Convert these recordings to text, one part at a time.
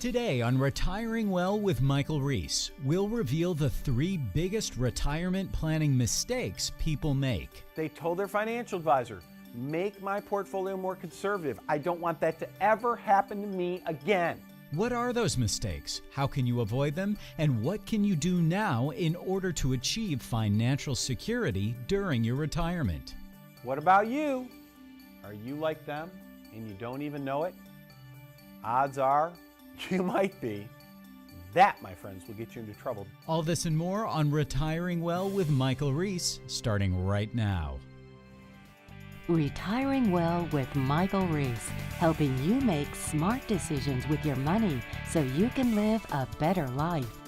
Today on Retiring Well with Michael Reese, we'll reveal the 3 biggest retirement planning mistakes people make. They told their financial advisor, make my portfolio more conservative. I don't want that to ever happen to me again. What are those mistakes? How can you avoid them? And what can you do now in order to achieve financial security during your retirement? What about you? Are you like them and you don't even know it? Odds are you might be. That, my friends, will get you into trouble. All this and more on Retiring Well with Michael Reese, starting right now. Retiring Well with Michael Reese, helping you make smart decisions with your money so you can live a better life.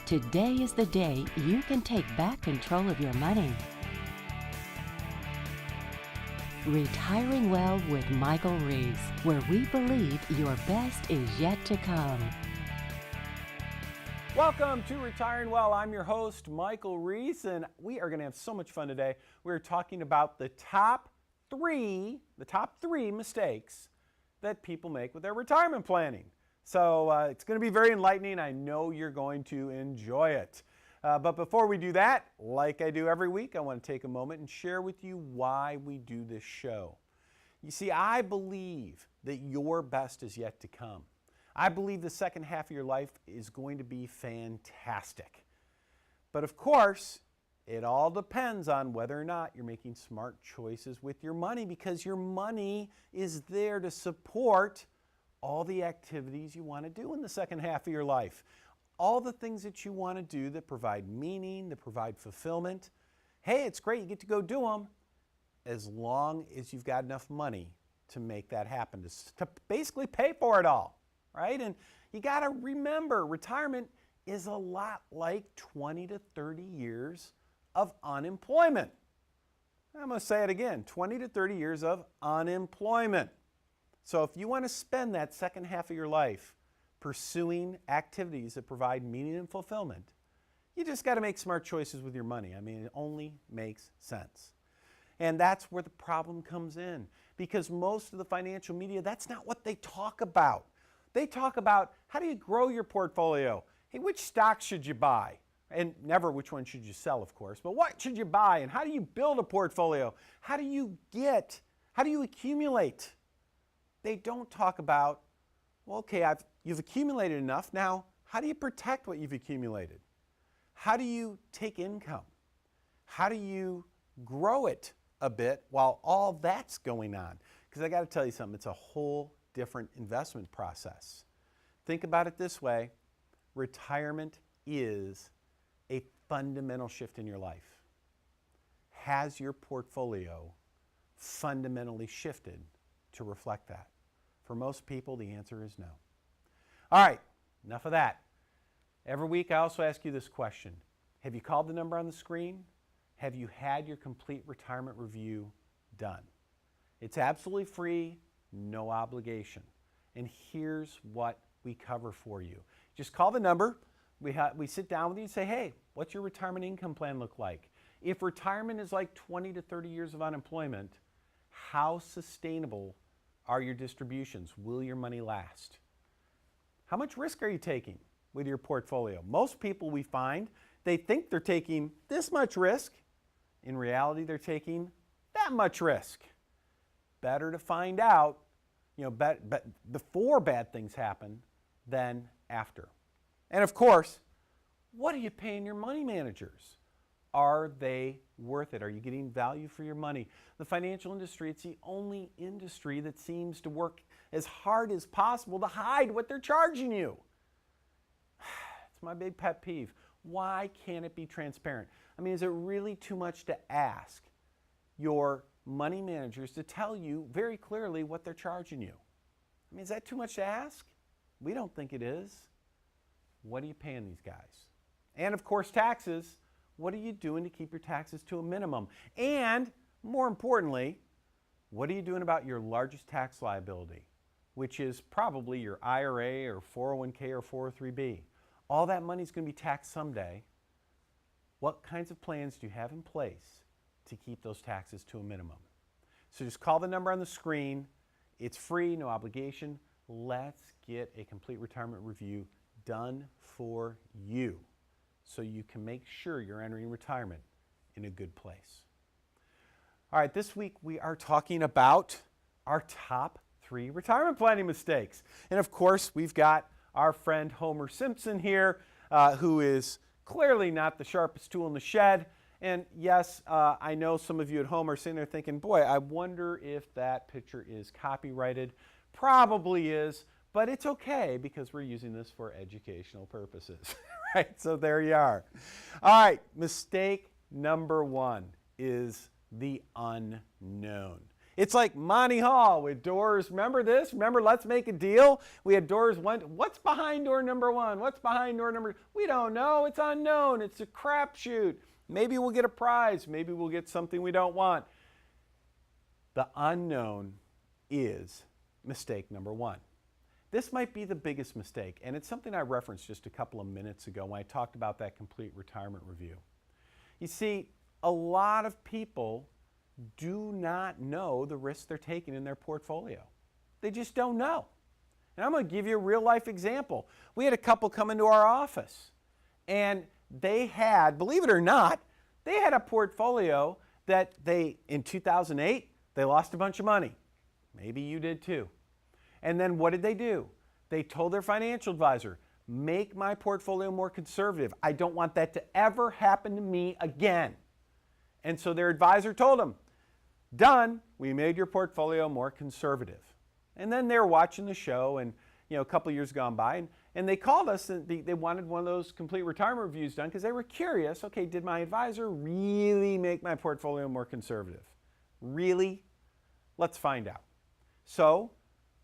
Today is the day you can take back control of your money. Retiring Well with Michael Reese, where we believe your best is yet to come. Welcome to Retiring Well. I'm your host, Michael Reese, and we are going to have so much fun today. We're talking about the top three mistakes that people make with their retirement planning. So it's going to be very enlightening. I know you're going to enjoy it. But before we do that, like I do every week, I want to take a moment and share with you why we do this show. You see, I believe that your best is yet to come. I believe the second half of your life is going to be fantastic. But of course, it all depends on whether or not you're making smart choices with your money, because your money is there to support all the activities you want to do in the second half of your life. All the things that you want to do that provide meaning, that provide fulfillment. Hey, it's great, you get to go do them, as long as you've got enough money to make that happen, to basically pay for it all, right? And you got to remember, retirement is a lot like 20 to 30 years of unemployment. I'm going to say it again, 20 to 30 years of unemployment. So if you want to spend that second half of your life pursuing activities that provide meaning and fulfillment, you just got to make smart choices with your money. I mean, it only makes sense. And that's where the problem comes in, because most of the financial media, that's not what they talk about. They talk about, how do you grow your portfolio? Hey, which stocks should you buy? And never which one should you sell, of course, but what should you buy? And how do you build a portfolio? How do you accumulate? They don't talk about, well, okay, you've accumulated enough. Now, how do you protect what you've accumulated? How do you take income? How do you grow it a bit while all that's going on? Because I got to tell you something, it's a whole different investment process. Think about it this way. Retirement is a fundamental shift in your life. Has your portfolio fundamentally shifted to reflect that? For most people, the answer is no. All right, enough of that. Every week I also ask you this question. Have you called the number on the screen? Have you had your complete retirement review done? It's absolutely free, no obligation. And here's what we cover for you. Just call the number. We sit down with you and say, hey, what's your retirement income plan look like? If retirement is like 20 to 30 years of unemployment, how sustainable are your distributions? Will your money last? How much risk are you taking with your portfolio? Most people, we find, they think they're taking this much risk. In reality, they're taking that much risk. Better to find out, before bad things happen than after. And of course, what are you paying your money managers? Are they worth it? Are you getting value for your money? The financial industry, it's the only industry that seems to work as hard as possible to hide what they're charging you. It's my big pet peeve. Why can't it be transparent? I mean, is it really too much to ask your money managers to tell you very clearly what they're charging you? I mean, is that too much to ask? We don't think it is. What are you paying these guys? And of course, taxes. What are you doing to keep your taxes to a minimum? And more importantly, what are you doing about your largest tax liability, which is probably your IRA or 401k or 403b? All that money is going to be taxed someday. What kinds of plans do you have in place to keep those taxes to a minimum? So just call the number on the screen. It's free, no obligation. let's get a complete retirement review done for you so you can make sure you're entering retirement in a good place. All right, this week we are talking about our top 3 retirement planning mistakes. And of course, we've got our friend Homer Simpson here, who is clearly not the sharpest tool in the shed. And yes, I know some of you at home are sitting there thinking, boy, I wonder if that picture is copyrighted. Probably is, but it's okay because we're using this for educational purposes, right? So there you are. All right, mistake number 1 is the unknown. It's like Monty Hall with doors. Remember this? Remember Let's Make a Deal? We had doors 1. What's behind door number 1? What's behind door number? We don't know. It's unknown. It's a crapshoot. Maybe we'll get a prize. Maybe we'll get something we don't want. The unknown is mistake number 1. This might be the biggest mistake, and it's something I referenced just a couple of minutes ago when I talked about that complete retirement review. You see, a lot of people do not know the risks they're taking in their portfolio. They just don't know. And I'm going to give you a real life example. We had a couple come into our office, and they had, believe it or not, they had a portfolio that in 2008, they lost a bunch of money. Maybe you did too. And then what did they do? They told their financial advisor, make my portfolio more conservative. I don't want that to ever happen to me again. And so their advisor told them, done, we made your portfolio more conservative. And then they were watching the show, and a couple of years gone by, and they called us, and they wanted one of those complete retirement reviews done because they were curious, okay, did my advisor really make my portfolio more conservative? Really? Let's find out. So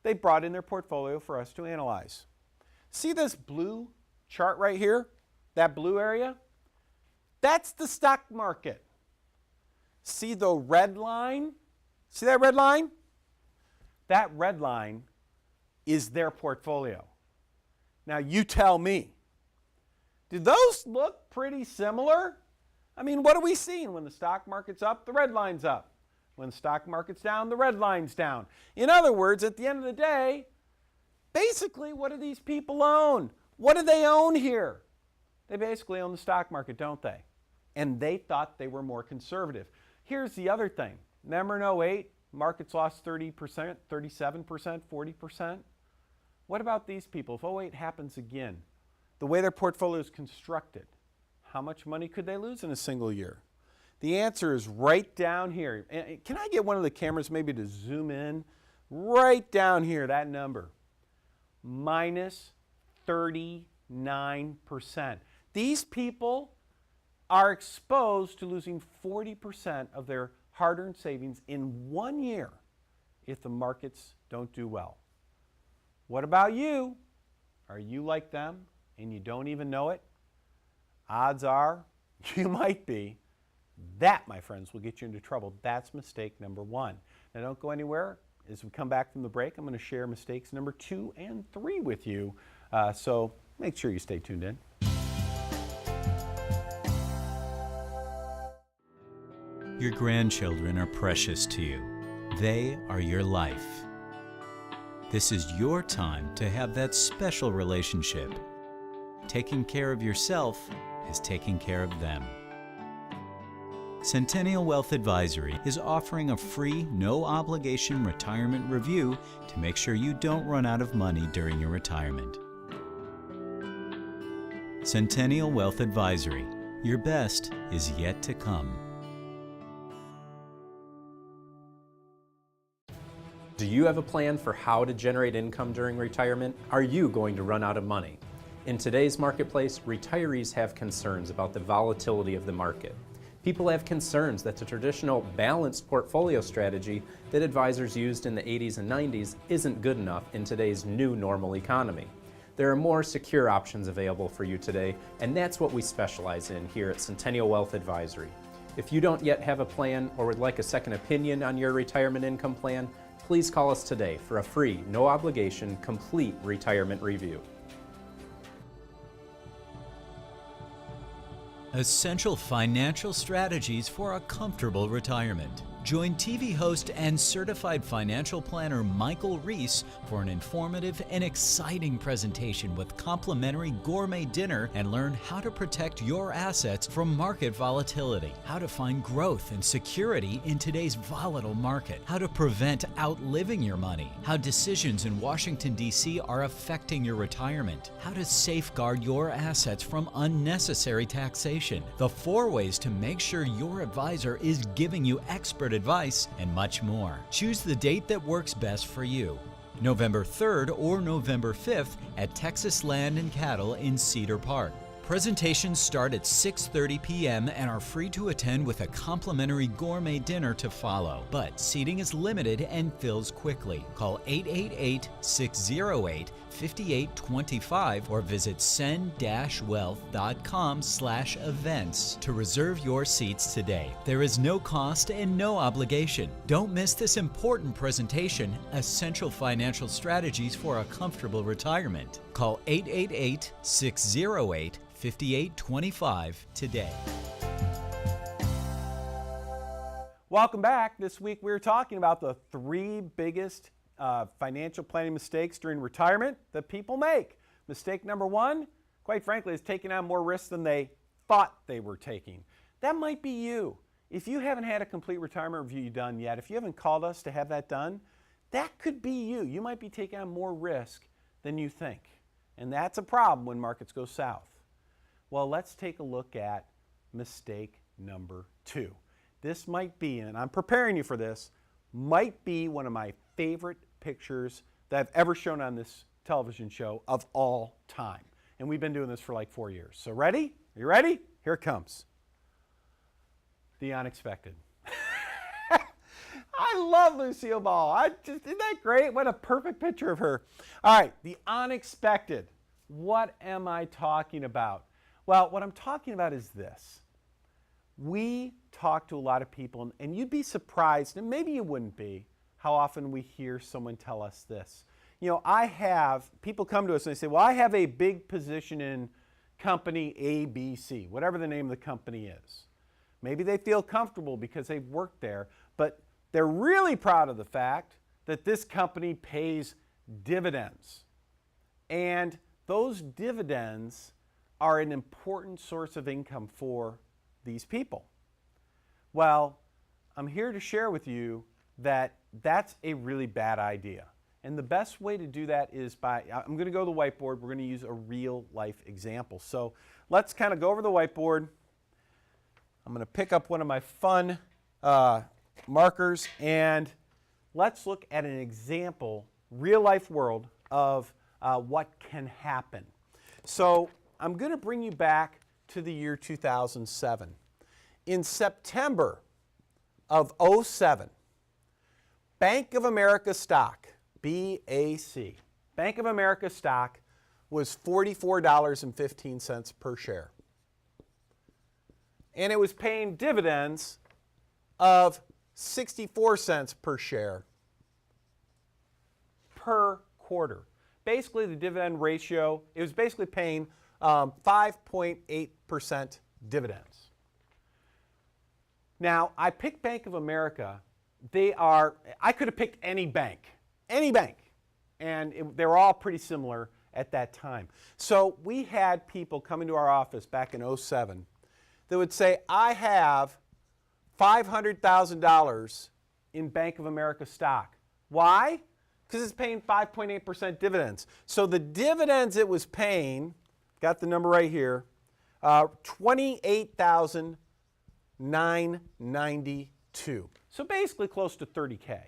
they brought in their portfolio for us to analyze. See this blue chart right here? That blue area? That's the stock market. See the red line? See that red line? That red line is their portfolio. Now you tell me, do those look pretty similar? I mean, what are we seeing? When the stock market's up, the red line's up. When the stock market's down, the red line's down. In other words, at the end of the day, basically, what do these people own? What do they own here? They basically own the stock market, don't they? And they thought they were more conservative. Here's the other thing. Remember in 2008, markets lost 30%, 37%, 40%? What about these people? If 2008 happens again, the way their portfolio is constructed, how much money could they lose in a single year? The answer is right down here. Can I get one of the cameras maybe to zoom in? Right down here, that number. Minus 39%. These people are exposed to losing 40% of their hard-earned savings in 1 year if the markets don't do well. What about you? Are you like them and you don't even know it? Odds are you might be. That, my friends, will get you into trouble. That's mistake number 1. Now don't go anywhere. As we come back from the break, I'm going to share mistakes number 2 and 3 with you. So make sure you stay tuned in. Your grandchildren are precious to you. They are your life. This is your time to have that special relationship. Taking care of yourself is taking care of them. Centennial Wealth Advisory is offering a free, no-obligation retirement review to make sure you don't run out of money during your retirement. Centennial Wealth Advisory. Your best is yet to come. Do you have a plan for how to generate income during retirement? Are you going to run out of money? In today's marketplace, retirees have concerns about the volatility of the market. People have concerns that the traditional balanced portfolio strategy that advisors used in the 80s and 90s isn't good enough in today's new normal economy. There are more secure options available for you today, and that's what we specialize in here at Centennial Wealth Advisory. If you don't yet have a plan or would like a second opinion on your retirement income plan, please call us today for a free, no-obligation, complete retirement review. Essential financial strategies for a comfortable retirement. Join TV host and certified financial planner Michael Reese for an informative and exciting presentation with complimentary gourmet dinner, and learn how to protect your assets from market volatility, how to find growth and security in today's volatile market, how to prevent outliving your money, how decisions in Washington, D.C. are affecting your retirement, how to safeguard your assets from unnecessary taxation, the 4 ways to make sure your advisor is giving you expert advice, and much more. Choose the date that works best for you. November 3rd or November 5th at Texas Land and Cattle in Cedar Park. Presentations start at 6:30 p.m. and are free to attend with a complimentary gourmet dinner to follow. But seating is limited and fills quickly. Call 888-608-5825 or visit send-wealth.com/events to reserve your seats today. There is no cost and no obligation. Don't miss this important presentation, Essential Financial Strategies for a Comfortable Retirement. Call 888-608-5825 today. Welcome back. This week we're talking about the 3 biggest financial planning mistakes during retirement that people make. Mistake number 1, quite frankly, is taking on more risks than they thought they were taking. That might be you. If you haven't had a complete retirement review done yet, if you haven't called us to have that done, that could be you. You might be taking on more risk than you think. And that's a problem when markets go south. Well, let's take a look at mistake number 2. This might be, and I'm preparing you for this, might be one of my favorite pictures that I've ever shown on this television show of all time. And we've been doing this for like 4 years. So ready? Are you ready? Here it comes. The unexpected. I love Lucille Ball. Isn't that great? What a perfect picture of her. All right, the unexpected. What am I talking about? Well, what I'm talking about is this. We talk to a lot of people, and you'd be surprised, and maybe you wouldn't be, how often we hear someone tell us this. You know, people come to us and they say, well, I have a big position in company ABC, whatever the name of the company is. Maybe they feel comfortable because they've worked there, but they're really proud of the fact that this company pays dividends. And those dividends are an important source of income for these people. Well, I'm here to share with you that that's a really bad idea. And the best way to do that is I'm going to go to the whiteboard. We're going to use a real life example. So let's kind of go over the whiteboard. I'm going to pick up one of my fun markers, and let's look at an example, real life world of what can happen. So I'm going to bring you back to the year 2007. In September of 2007, Bank of America stock, BAC, Bank of America stock was $44.15 per share. And it was paying dividends of 64 cents per share per quarter. Basically, the dividend ratio, it was basically paying 5.8% dividends. Now, I picked Bank of America. I could have picked any bank, and they were all pretty similar at that time. So we had people come into our office back in 2007 that would say, I have $500,000 in Bank of America stock. Why? Because it's paying 5.8% dividends. So the dividends it was paying, got the number right here, $28,992. So basically close to $30K,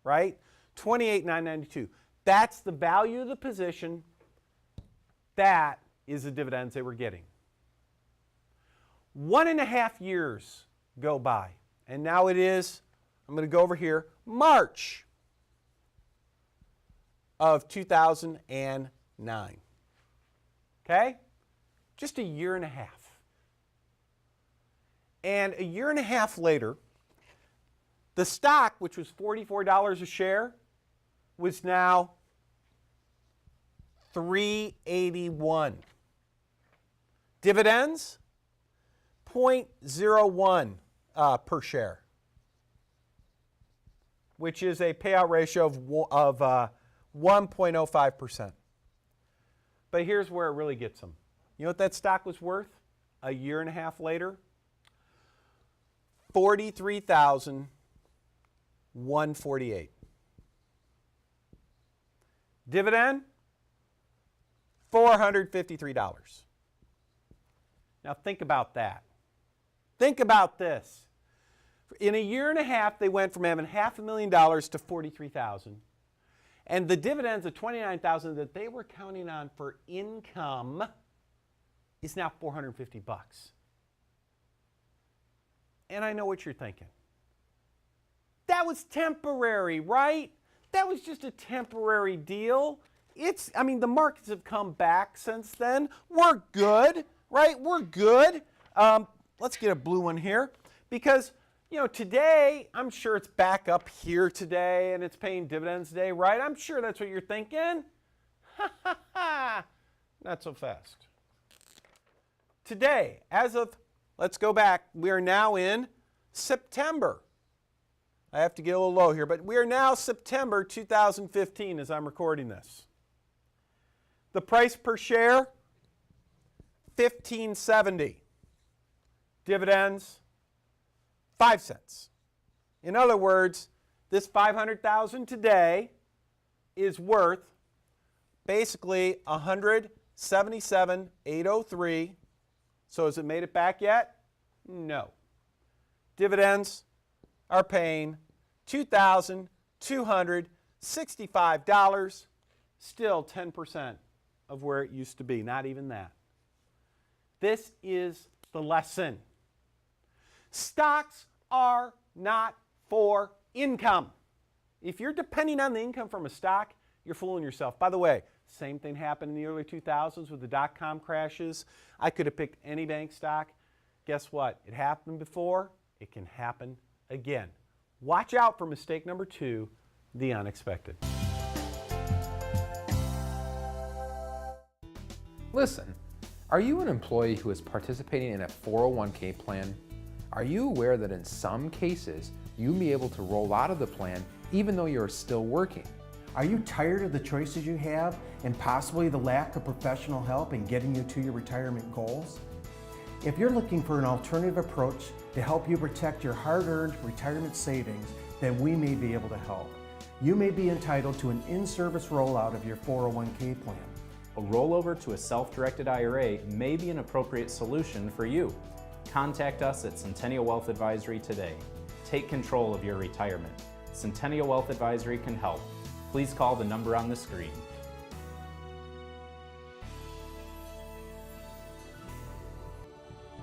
right? $28,992. That's the value of the position. That is the dividends they were getting. 1.5 years go by, and now it is, I'm going to go over here, March of 2009. Okay? Just a year and a half. And a year and a half later, the stock, which was $44 a share, was now $3.81. Dividends, 0.01 per share. which is a payout ratio of 1.05%. But here's where it really gets them. You know what that stock was worth a year and a half later? $43,148. Dividend, $453. Now think about that. Think about this. In a year and a half, they went from having $500,000 to $43,000. And the dividends of $29,000 that they were counting on for income is now $450. And I know what you're thinking. That was temporary, right? That was just a temporary deal. The markets have come back since then. We're good, right? We're good. Let's get a blue one here because, today, I'm sure it's back up here today and it's paying dividends today, right? I'm sure that's what you're thinking. Not so fast. Today, let's go back, we are now in September. I have to get a little low here, but we are now September 2015 as I'm recording this. The price per share, $15.70. Dividends, 5 cents. In other words, this $500,000 today is worth basically $177,803. So has it made it back yet? No. Dividends are paying $2,265, still 10% of where it used to be, not even that. This is the lesson. Stocks are not for income. If you're depending on the income from a stock, you're fooling yourself. By the way, same thing happened in the early 2000s with the dot-com crashes. I could have picked any bank stock. Guess what? It happened before. It can happen again. Watch out for mistake number 2, the unexpected. Listen, are you an employee who is participating in a 401k plan? Are you aware that in some cases, you may be able to roll out of the plan even though you're still working? Are you tired of the choices you have and possibly the lack of professional help in getting you to your retirement goals? If you're looking for an alternative approach to help you protect your hard-earned retirement savings, then we may be able to help. You may be entitled to an in-service rollout of your 401k plan. A rollover to a self-directed IRA may be an appropriate solution for you. Contact us at Centennial Wealth Advisory today. Take control of your retirement. Centennial Wealth Advisory can help. Please call the number on the screen.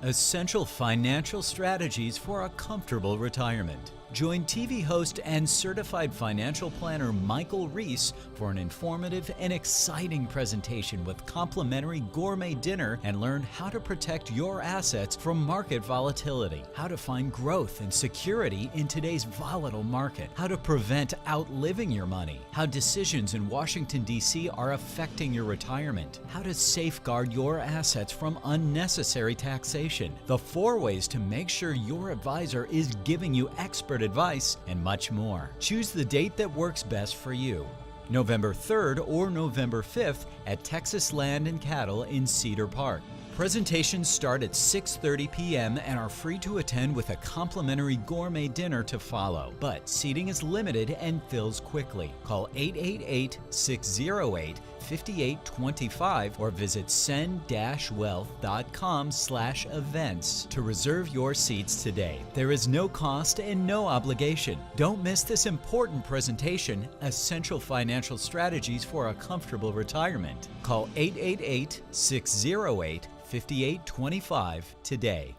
Essential financial strategies for a comfortable retirement. Join TV host and certified financial planner Michael Reese for an informative and exciting presentation with complimentary gourmet dinner and learn how to protect your assets from market volatility, how to find growth and security in today's volatile market, how to prevent outliving your money, how decisions in Washington, D.C. are affecting your retirement, how to safeguard your assets from unnecessary taxation, the 4 ways to make sure your advisor is giving you expert advice, and much more. Choose the date that works best for you. November 3rd or November 5th at Texas Land and Cattle in Cedar Park. Presentations start at 6:30 p.m. and are free to attend with a complimentary gourmet dinner to follow. But seating is limited and fills quickly. Call 888-608-5825 or visit send-wealth.com/events to reserve your seats today. There is no cost and no obligation. Don't miss this important presentation, Essential Financial Strategies for a Comfortable Retirement. Call 888-608-5825 today.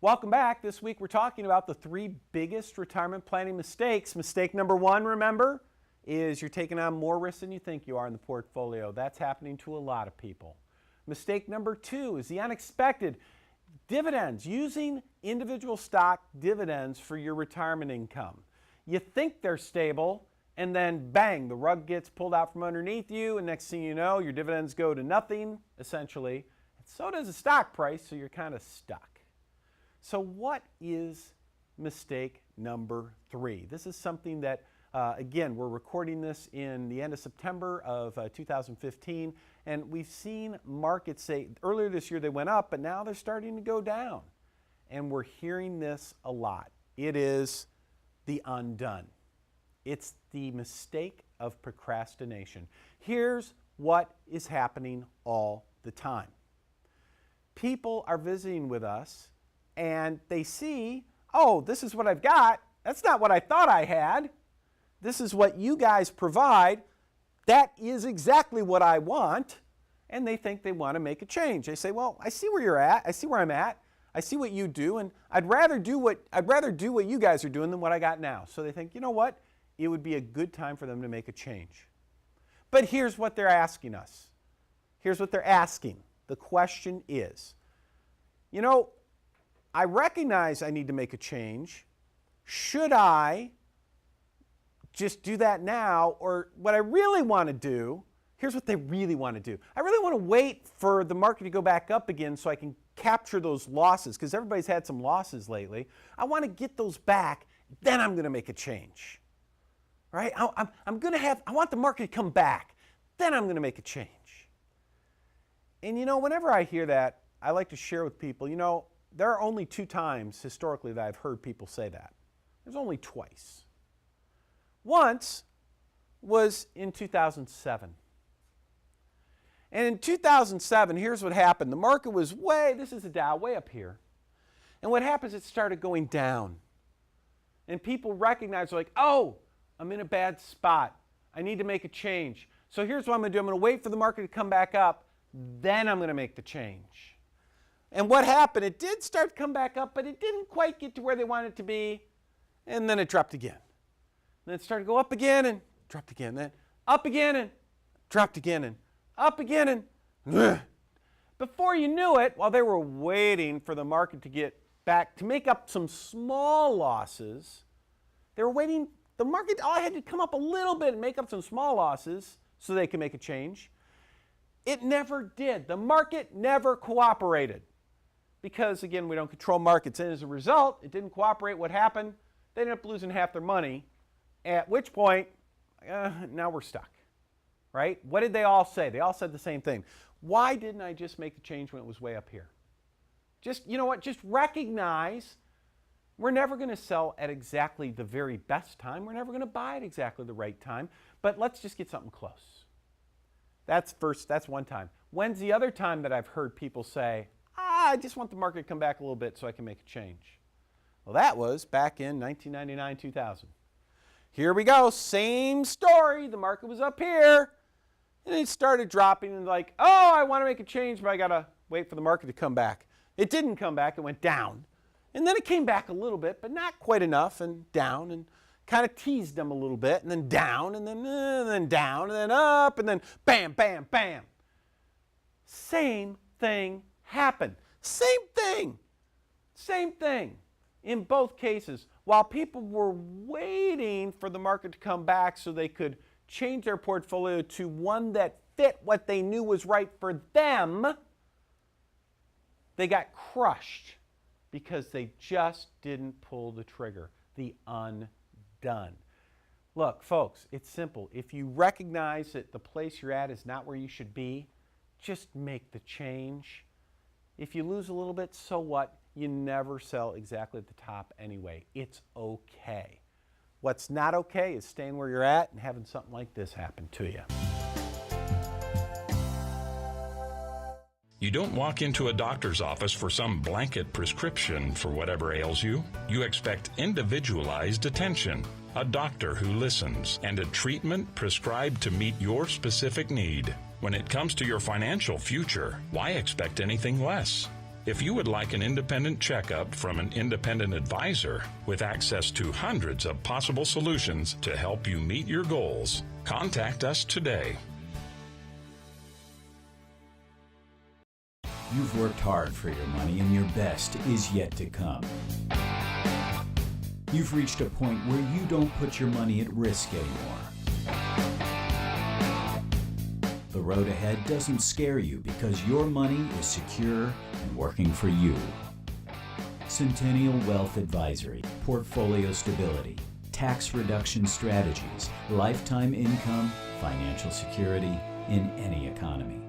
Welcome back. This week we're talking about the 3 biggest retirement planning mistakes. Mistake number 1, remember, is you're taking on more risk than you think you are in the portfolio. That's happening to a lot of people. Mistake number 2 is the unexpected. Dividends, using individual stock dividends for your retirement income. You think they're stable, and then bang, the rug gets pulled out from underneath you, and next thing you know, your dividends go to nothing, essentially. And so does the stock price, so you're kind of stuck. So what is mistake number 3? This is something that, again, we're recording this in the end of September of 2015, and we've seen markets say, earlier this year they went up, but now they're starting to go down. And we're hearing this a lot. It is the undone. It's the mistake of procrastination. Here's what is happening all the time. People are visiting with us and they see, oh, this is what I've got. That's not what I thought I had. This is what you guys provide. That is exactly what I want. And they think they want to make a change. They say, well, I see where you're at. I see where I'm at. I see what you do, and I'd rather do what you guys are doing than what I got now. So they think, you know what? It would be a good time for them to make a change. But here's what they're asking us. Here's what they're asking. The question is, you know, I recognize I need to make a change. Should I just do that now? Or what I really want to do, here's what they really want to do. I really want to wait for the market to go back up again so I can capture those losses, because everybody's had some losses lately. I want to get those back, then I'm going to make a change. Right? I want the market to come back, then I'm going to make a change. And you know, whenever I hear that, I like to share with people, you know, there are only 2 times historically that I've heard people say that. There's only twice. Once was in 2007. And in 2007, here's what happened. The market was this is the Dow, way up here. And what happens, it started going down. And people recognized, like, oh, I'm in a bad spot. I need to make a change. So here's what I'm going to do. I'm going to wait for the market to come back up. Then I'm going to make the change. And what happened? It did start to come back up, but it didn't quite get to where they wanted it to be. And then it dropped again. Then it started to go up again and dropped again. Then up again and dropped again and up again. And before you knew it, while they were waiting for the market to get back to make up some small losses, they were waiting. The market all had to come up a little bit and make up some small losses so they could make a change. It never did. The market never cooperated because, again, we don't control markets. And as a result, it didn't cooperate. What happened? They ended up losing half their money, at which point, now we're stuck, right? What did they all say? They all said the same thing. Why didn't I just make the change when it was way up here? Just, you know what, just recognize we're never going to sell at exactly the very best time. We're never going to buy at exactly the right time, but let's just get something close. That's one time. When's the other time that I've heard people say, I just want the market to come back a little bit so I can make a change? Well, that was back in 1999, 2000. Here we go, same story. The market was up here, and it started dropping, and like, oh, I want to make a change, but I got to wait for the market to come back. It didn't come back, it went down. And then it came back a little bit, but not quite enough, and down, and kind of teased them a little bit, and then down, and then down, and then up, and then bam, bam, bam. Same thing happened. Same thing. Same thing. In both cases, while people were waiting for the market to come back so they could change their portfolio to one that fit what they knew was right for them, they got crushed because they just didn't pull the trigger. The undone. Look, folks, it's simple. If you recognize that the place you're at is not where you should be, just make the change. If you lose a little bit, so what? You never sell exactly at the top anyway. It's okay. What's not okay is staying where you're at and having something like this happen to you. You don't walk into a doctor's office for some blanket prescription for whatever ails you. You expect individualized attention, a doctor who listens, and a treatment prescribed to meet your specific need. When it comes to your financial future, why expect anything less? If you would like an independent checkup from an independent advisor with access to hundreds of possible solutions to help you meet your goals, contact us today. You've worked hard for your money and your best is yet to come. You've reached a point where you don't put your money at risk anymore. The road ahead doesn't scare you because your money is secure and working for you. Centennial Wealth Advisory, portfolio stability, tax reduction strategies, lifetime income, financial security in any economy.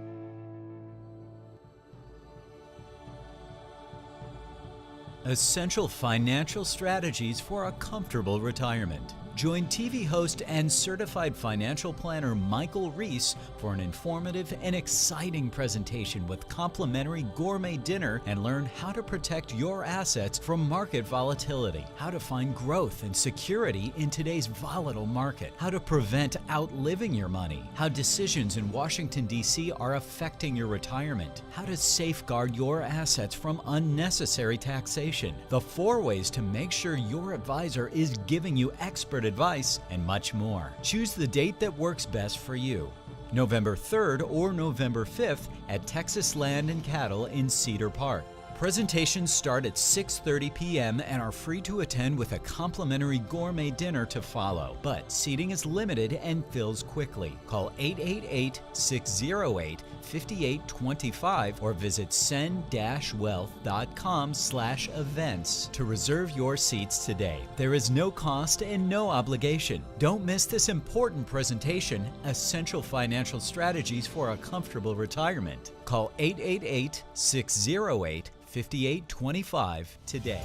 Essential financial strategies for a comfortable retirement. Join TV host and certified financial planner Michael Reese for an informative and exciting presentation with complimentary gourmet dinner, and learn how to protect your assets from market volatility, how to find growth and security in today's volatile market, how to prevent outliving your money, how decisions in Washington, D.C. are affecting your retirement, how to safeguard your assets from unnecessary taxation, the 4 ways to make sure your advisor is giving you expert advice, and much more. Choose the date that works best for you. November 3rd or November 5th at Texas Land and Cattle in Cedar Park. Presentations start at 6:30 p.m. and are free to attend with a complimentary gourmet dinner to follow. But seating is limited and fills quickly. Call 888-608-5825 or visit send-wealth.com/events to reserve your seats today. There is no cost and no obligation. Don't miss this important presentation, Essential Financial Strategies for a Comfortable Retirement. Call 888-608-5825 today.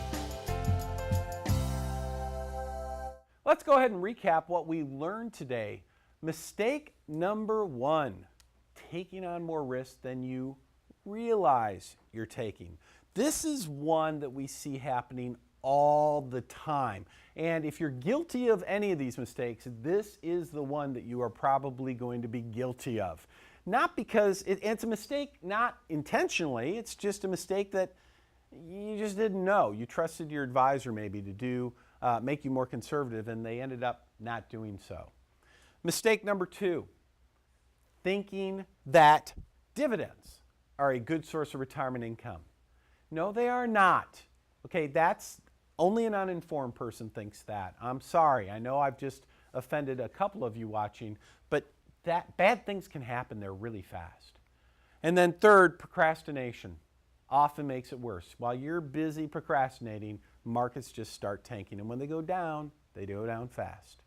Let's go ahead and recap what we learned today. Mistake number 1, taking on more risk than you realize you're taking. This is one that we see happening all the time. And if you're guilty of any of these mistakes, this is the one that you are probably going to be guilty of. Not because it's a mistake, not intentionally, it's just a mistake that you just didn't know. You trusted your advisor maybe to do, make you more conservative, and they ended up not doing so. Mistake number 2, thinking that dividends are a good source of retirement income. No, they are not. Okay, that's only an uninformed person thinks that. I'm sorry, I know I've just offended a couple of you watching, but that bad things can happen there really fast. And then third, procrastination often makes it worse. While you're busy procrastinating, markets just start tanking. And when they go down fast.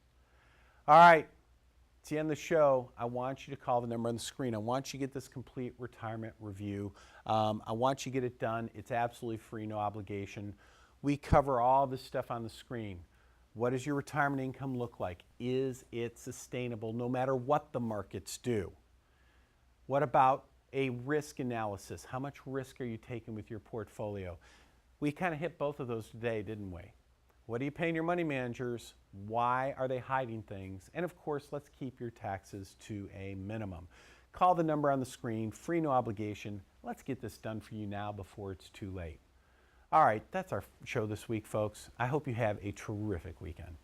All right, it's the end of the show. I want you to call the number on the screen. I want you to get this complete retirement review. I want you to get it done. It's absolutely free, no obligation. We cover all this stuff on the screen. What does your retirement income look like? Is it sustainable no matter what the markets do? What about a risk analysis? How much risk are you taking with your portfolio? We kind of hit both of those today, didn't we? What are you paying your money managers? Why are they hiding things? And of course, let's keep your taxes to a minimum. Call the number on the screen, free, no obligation. Let's get this done for you now before it's too late. All right, that's our show this week, folks. I hope you have a terrific weekend.